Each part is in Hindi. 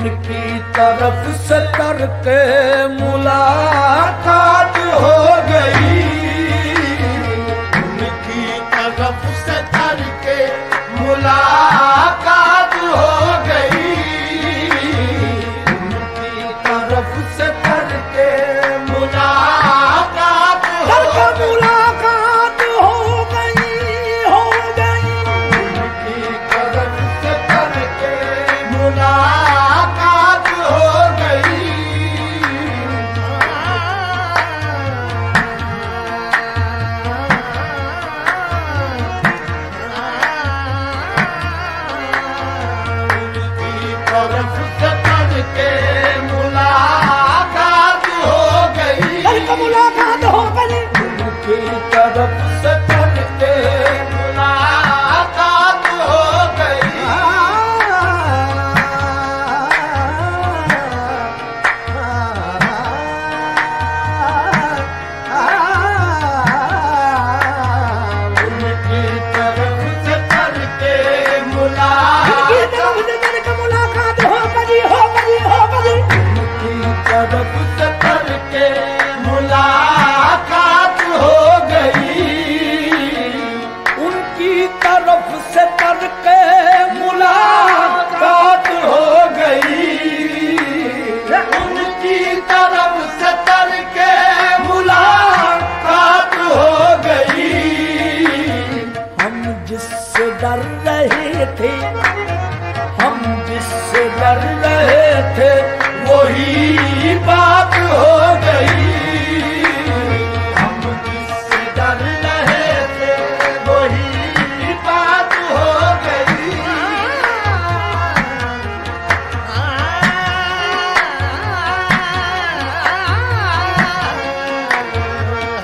उनकी तरफ से करके मुलाकात हो गई, उनकी तरफ से करके मुलाकात हो गई, उनकी तरफ से करके मुलाकात हो गई, मुलाकात हो गई, उनकी तरफ से करके मुलाकात हो गई। उनकी तरफ से करके मुलाकात हो गई, मुलाकात हो गई, उनकी तरफ से करके मुलाकात हो गई। उनकी तरफ से करके मुलाकात हो गई, हो गई, हो गई, उनकी तरफ से करके मुलाकात हो गई, उनकी तरफ से करके मुलाकात हो गई, उनकी तरफ से करके मुलाकात हो गई। हम जिससे डर रहे थे, हम जिससे डर रहे थे, वही बात हो गई, हम जिससे डर रहे थे, वही बात हो गई।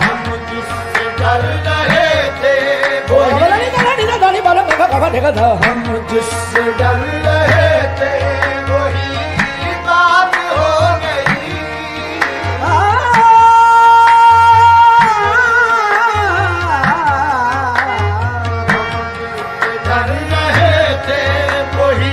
हम जिससे डर रहे थे, वही हम जिससे डर रहे थे, वही बात हो गई। डर रहे थे, वही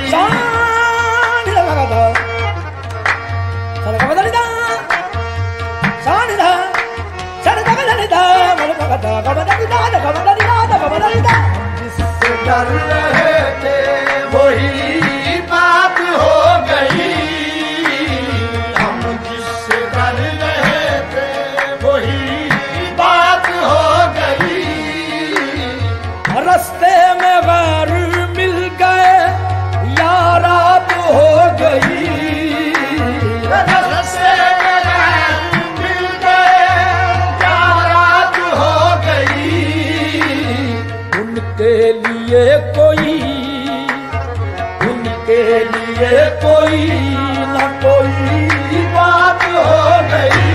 जिससे डर रहे थे, वही बात हो गई, हम जिससे डर रहे थे, वही बात हो गई। रास्ते में गैर मिल गए, यारात हो गई, रास्ते में गैर मिल गए, यारात हो गई, उनके लिए कोई, उनके लिए कोई न कोई बात हो गई,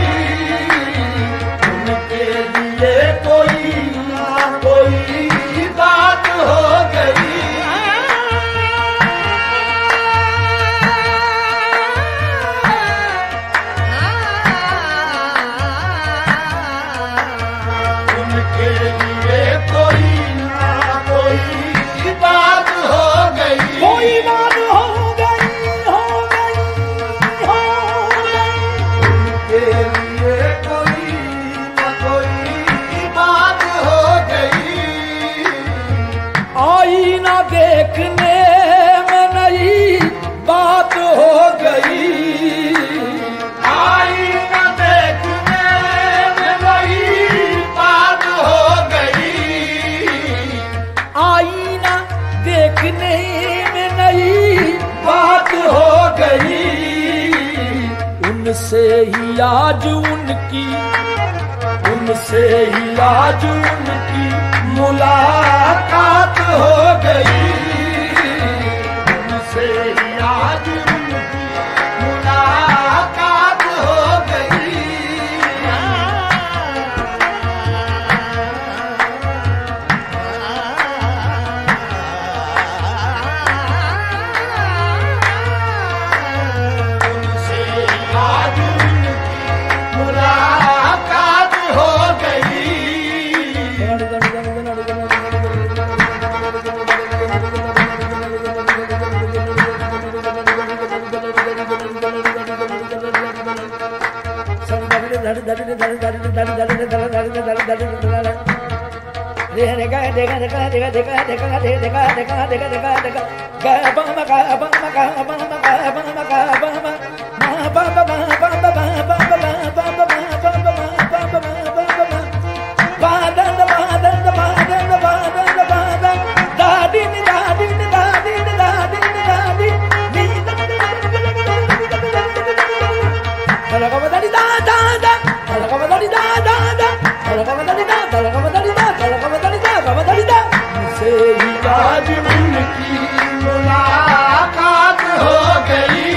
उनके लिए कोई न कोई बात हो गई। उनके लिए कोई न कोई बात हो गई, कोई बात हो गई, हो गई, हो गई, उनके लिए कोई न कोई बात हो गई। आईना देखने में नई बात हो गई, आईना देखने में नई बात हो गई, आईना देखने में नई बात हो गई, उनसे ही आज उनकी, उनसे ही आज उनकी मुलाकात हो गई, उनसे ही आज उनकी मुलाकात हो गई। उनसे ही आज उनकी मुलाकात हो गई। आज उनकी मुलाकात हो गई,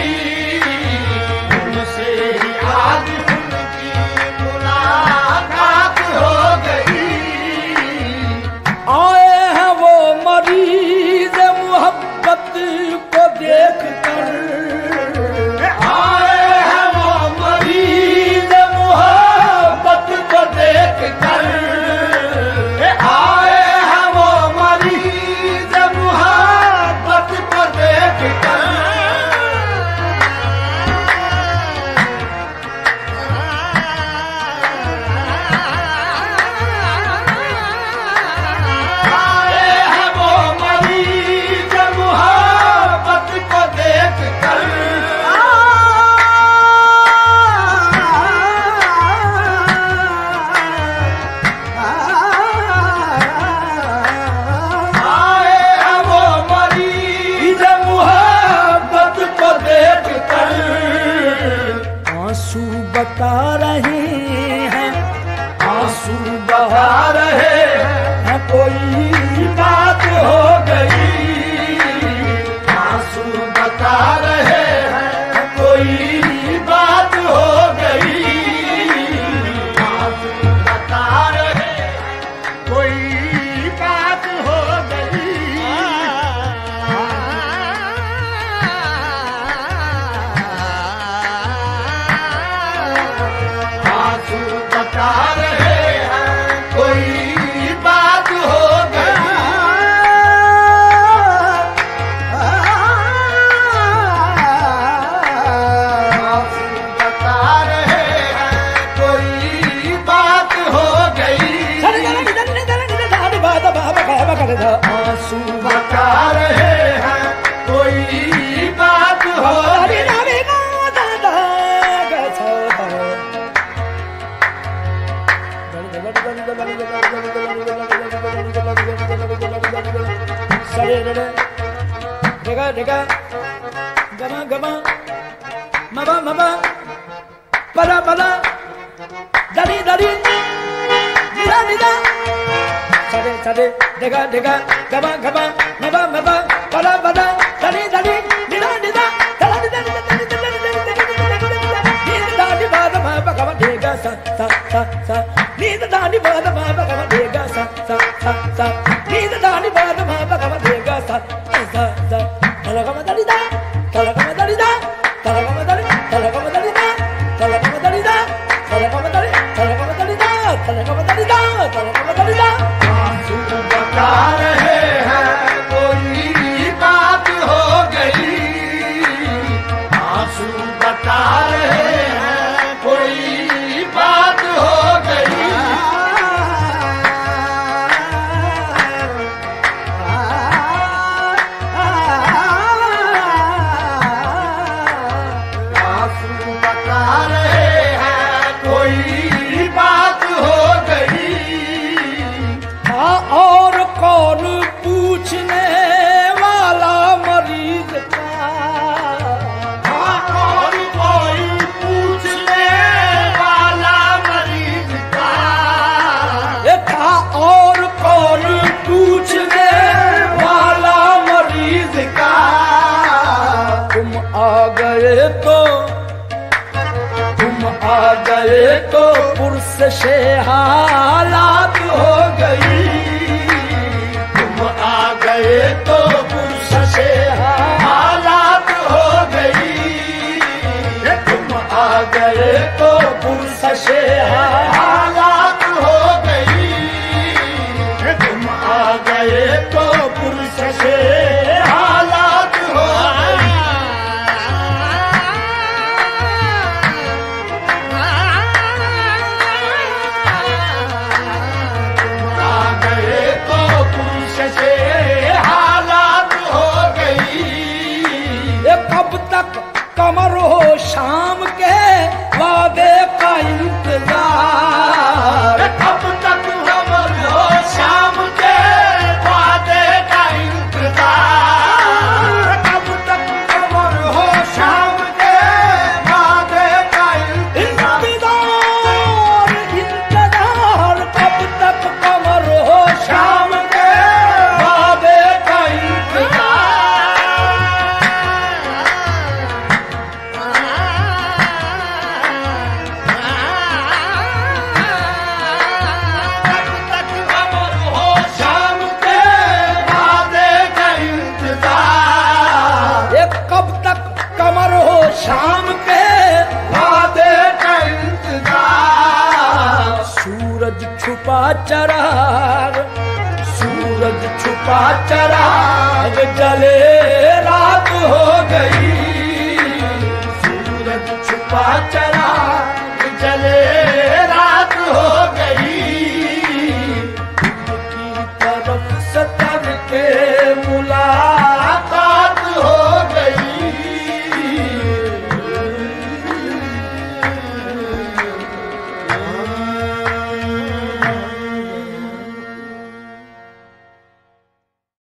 उनसे ही आज उनकी मुलाकात हो गई। आए हैं वो मरीज मोहब्बत को देख कर, आए हैं वो मरीज मोहब्बत को देख कर, आए हैं वो मरीज मोहब्बत को देख कर। आए हैं वो मरीज मोहब्बत को देख कर। आए हैं वो मरीज मोहब्बत को देख कर। आंसू बता रहे हैं, आंसू बहा रहे हैं, कोई बात हो गई। आंसू बता रहे हैं, कोई बात हो गई। आंसू बता रहे हैं, कोई बात हो गई। आंसू बता रहे हैं, कोई बात हो गई। आंसू बता रहे हैं, कोई बात हो गई। आंसू बता रहे हैं, कोई बात हो गई। गमा गमा मबा मबा पदा पदा दरी दरी निदा निदा सदे सदे देगा देगा गमा गमा मबा मबा पदा पदा दरी दरी निदा निदा तला निदा निदा निदा मा बगवा देगा सा सा सा सा निदा दानी बाद मा बगवा देगा सा सा सा सा निदा दानी बाद मा बगवा देगा सा सा सा तला गमा दरी दा तला गमा दरी दा तला गमा दरी तला गमा दरी दा तला गमा दरी दा तला गमा दरी तला गमा दरी दा तला गमा दरी दा तला गमा दरी दा। आंसू बता रहे हैं, कोई बात हो गई। आंसू बता रहे हैं, कोई बात हो गई। आंसू बता रहे हैं, कोई बात हो गई। हाँ, और कौन पूछने वाला मरीज का? हाँ, और कोई पूछने वाला मरीज का? ये था और कौन पूछने वाला मरीज का? तुम आ गए तो, तुम आ गए तो पुरस से हालात हो गई। तुम आ गए तो पुरस से हालात हो गई। तुम आ गए तो पुरस से हालात हो गई। तुम आ गए तो पुरस से हालात हो गई। कमर हो शाम के वादे का इंतजार। कब तक कमर हो शाम के वादे का इंतजार। कब तक कमर हो शाम के वादे का इंतजार। इंतजार कब तक कमर हो शाम के वादे का शाम के वादे का इंतजार। सूरज छुपा चराग, सूरज छुपा चराग जले